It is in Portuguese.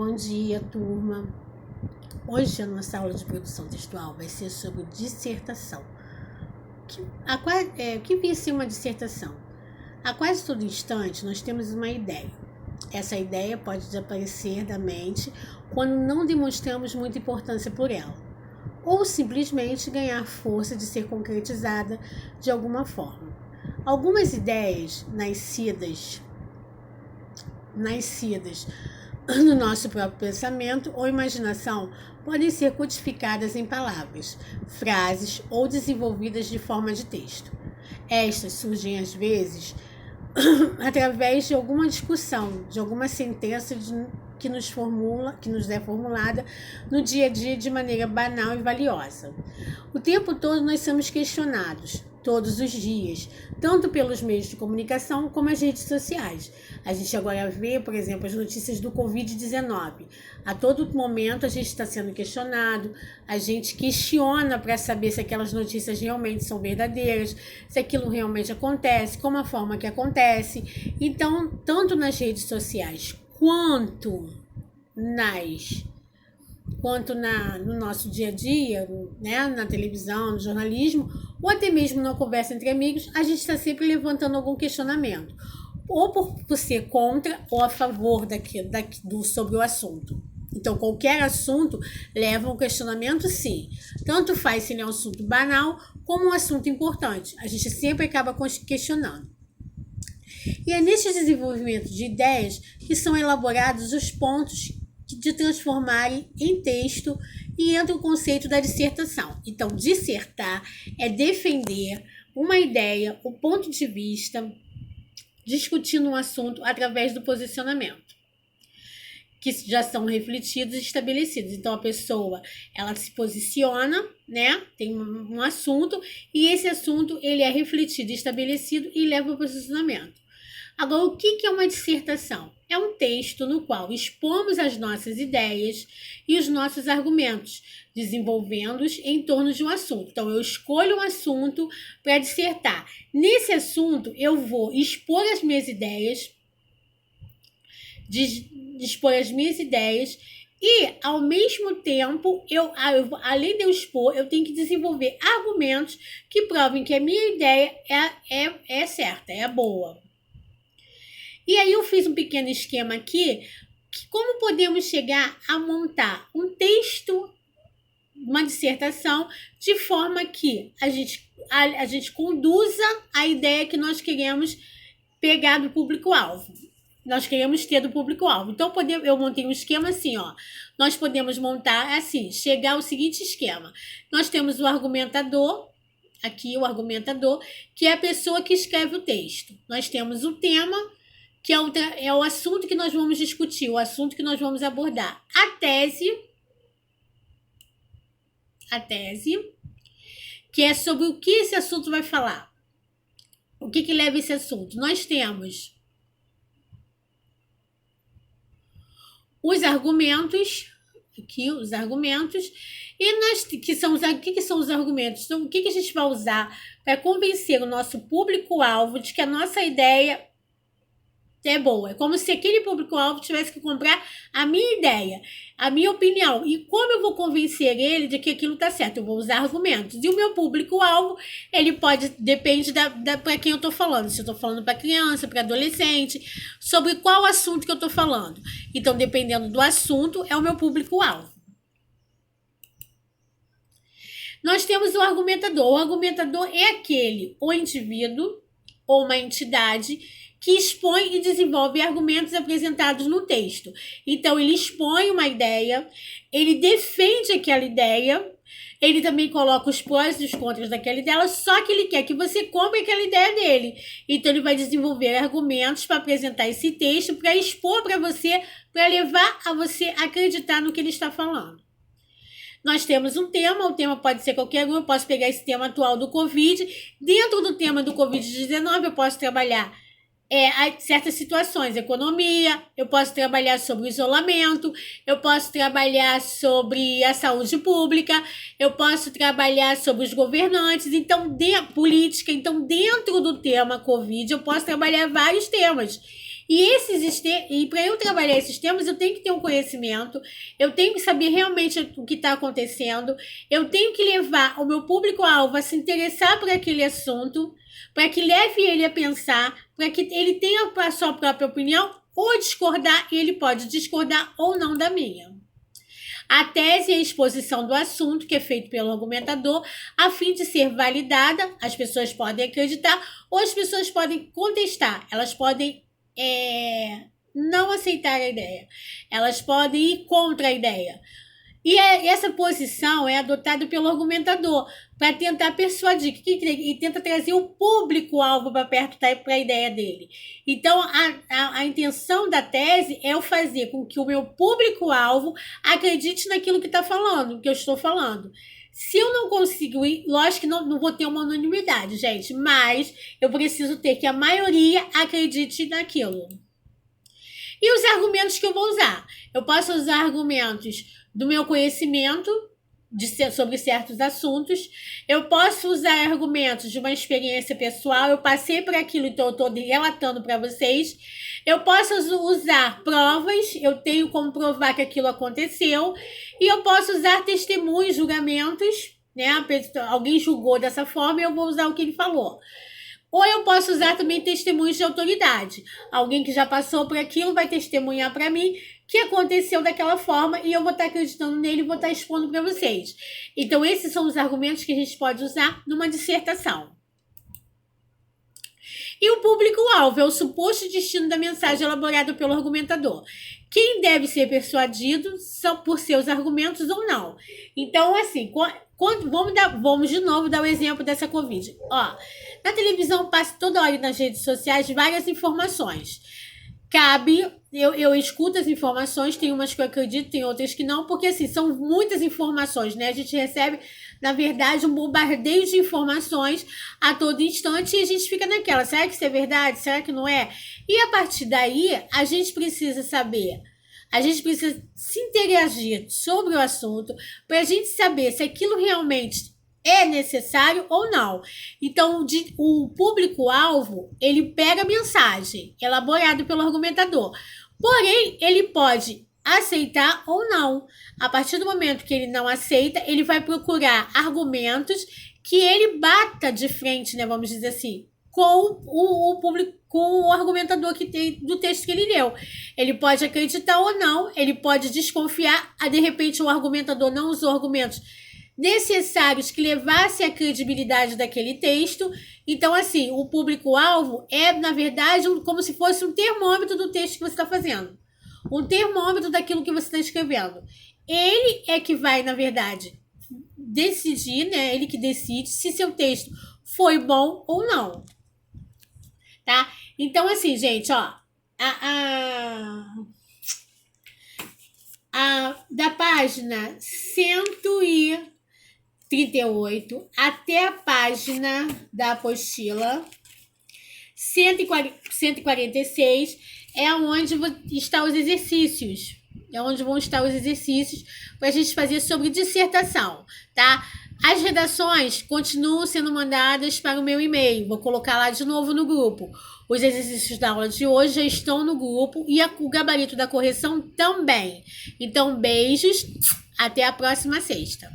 Bom dia, turma. Hoje a nossa aula de produção textual vai ser sobre dissertação. O que vem a ser uma dissertação? A quase todo instante nós temos uma ideia. Essa ideia pode desaparecer da mente quando não demonstramos muita importância por ela, ou simplesmente ganhar força de ser concretizada de alguma forma. Algumas ideias nascidas no nosso próprio pensamento ou imaginação podem ser codificadas em palavras, frases ou desenvolvidas de forma de texto. Estas surgem às vezes através de alguma discussão, de alguma sentença que nos é formulada no dia a dia de maneira banal e valiosa. O tempo todo nós somos questionados, todos os dias, tanto pelos meios de comunicação como as redes sociais. A gente agora vê, por exemplo, as notícias do Covid-19. A todo momento a gente está sendo questionado, a gente questiona para saber se aquelas notícias realmente são verdadeiras, se aquilo realmente acontece, como a forma que acontece. Então, tanto nas redes sociais quanto no nosso dia a dia, né, na televisão, no jornalismo, ou até mesmo na conversa entre amigos, a gente está sempre levantando algum questionamento, ou por ser contra ou a favor sobre o assunto. Então, qualquer assunto leva um questionamento, sim. Tanto faz se ele é um assunto banal como um assunto importante. A gente sempre acaba questionando. E é neste desenvolvimento de ideias que são elaborados os pontos de transformarem em texto e entra o conceito da dissertação. Então, dissertar é defender uma ideia, o ponto de vista, discutindo um assunto através do posicionamento, que já são refletidos e estabelecidos. Então, a pessoa, ela se posiciona, né? Tem um assunto e esse assunto ele é refletido, estabelecido e leva ao posicionamento. Agora, o que é uma dissertação? É um texto no qual expomos as nossas ideias e os nossos argumentos, desenvolvendo-os em torno de um assunto. Então, eu escolho um assunto para dissertar. Nesse assunto, eu vou expor as minhas ideias, e, ao mesmo tempo, além de eu expor, eu tenho que desenvolver argumentos que provem que a minha ideia é certa, é boa. E aí eu fiz um pequeno esquema aqui, que como podemos chegar a montar um texto, uma dissertação, de forma que a gente conduza a ideia que nós queremos pegar do público-alvo. Nós queremos ter do público-alvo. Então, eu montei um esquema assim, ó. Nós podemos montar assim, chegar ao seguinte esquema. Nós temos o argumentador, que é a pessoa que escreve o texto. Nós temos o tema, que é o assunto que nós vamos discutir, o assunto que nós vamos abordar. A tese, que é sobre o que esse assunto vai falar. O que leva esse assunto? Nós temos os argumentos, e que são os argumentos? Então, o que a gente vai usar para convencer o nosso público-alvo de que a nossa ideia é boa? É como se aquele público-alvo tivesse que comprar a minha ideia, a minha opinião. E como eu vou convencer ele de que aquilo está certo? Eu vou usar argumentos. E o meu público-alvo, depende para quem eu estou falando. Se eu estou falando para criança, para adolescente, sobre qual assunto que eu estou falando. Então, dependendo do assunto, é o meu público-alvo. Nós temos o argumentador. O argumentador é o indivíduo ou uma entidade que expõe e desenvolve argumentos apresentados no texto. Então, ele expõe uma ideia, ele defende aquela ideia, ele também coloca os prós e os contras daquela ideia, só que ele quer que você compre aquela ideia dele. Então, ele vai desenvolver argumentos para apresentar esse texto, para expor para você, para levar a você acreditar no que ele está falando. Nós temos um tema, o tema pode ser qualquer um, eu posso pegar esse tema atual do Covid. Dentro do tema do Covid-19, eu posso trabalhar certas situações, economia, eu posso trabalhar sobre o isolamento, eu posso trabalhar sobre a saúde pública, eu posso trabalhar sobre os governantes, política. Então, dentro do tema Covid, eu posso trabalhar vários temas. E para eu trabalhar esses temas, eu tenho que ter um conhecimento, eu tenho que saber realmente o que está acontecendo, eu tenho que levar o meu público-alvo a se interessar por aquele assunto, para que leve ele a pensar, para que ele tenha a sua própria opinião ou discordar, e ele pode discordar ou não da minha. A tese é a exposição do assunto, que é feito pelo argumentador, a fim de ser validada. As pessoas podem acreditar ou as pessoas podem contestar. Elas podem não aceitar a ideia. Elas podem ir contra a ideia. E essa posição é adotada pelo argumentador para tentar persuadir, e tenta trazer o público-alvo para perto para a ideia dele. Então, a intenção da tese é eu fazer com que o meu público-alvo acredite naquilo que está falando, que eu estou falando. Se eu não consigo ir, lógico que não vou ter uma unanimidade, gente, mas eu preciso ter que a maioria acredite naquilo. E os argumentos que eu vou usar? Eu posso usar argumentos do meu conhecimento sobre certos assuntos. Eu posso usar argumentos de uma experiência pessoal. Eu passei por aquilo, então eu estou relatando para vocês. Eu posso usar provas. Eu tenho como provar que aquilo aconteceu. E eu posso usar testemunhos, julgamentos, né? Alguém julgou dessa forma e eu vou usar o que ele falou. Ou eu posso usar também testemunhos de autoridade. Alguém que já passou por aquilo vai testemunhar para mim que aconteceu daquela forma e eu vou estar acreditando nele e vou estar expondo para vocês. Então, esses são os argumentos que a gente pode usar numa dissertação. E o público-alvo é o suposto destino da mensagem elaborada pelo argumentador. Quem deve ser persuadido por seus argumentos ou não. Então, assim, vamos de novo dar o exemplo dessa Covid. Ó, na televisão passa toda hora nas redes sociais várias informações. Eu escuto as informações, tem umas que eu acredito, tem outras que não, porque assim, são muitas informações, né? A gente recebe, na verdade, um bombardeio de informações a todo instante e a gente fica naquela, será que isso é verdade? Será que não é? E a partir daí, a gente precisa saber, a gente precisa se interagir sobre o assunto para a gente saber se aquilo realmente é necessário ou não. Então, o público-alvo, ele pega a mensagem elaborada pelo argumentador. Porém, ele pode aceitar ou não. A partir do momento que ele não aceita, ele vai procurar argumentos que ele bata de frente, né, vamos dizer assim, com o público, com o argumentador que tem do texto que ele leu. Ele pode acreditar ou não, ele pode desconfiar, de repente o argumentador não usou argumentos necessários que levassem a credibilidade daquele texto. Então, assim, o público-alvo é, na verdade, como se fosse um termômetro do texto que você está fazendo. Um termômetro daquilo que você está escrevendo. Ele é que vai, na verdade, decidir, né? Ele que decide se seu texto foi bom ou não. Tá? Então, assim, gente, ó, da página 138 até a página da apostila 146 é onde estão os exercícios. É onde vão estar os exercícios para a gente fazer sobre dissertação, tá? As redações continuam sendo mandadas para o meu e-mail. Vou colocar lá de novo no grupo. Os exercícios da aula de hoje já estão no grupo e o gabarito da correção também. Então, beijos. Até a próxima sexta.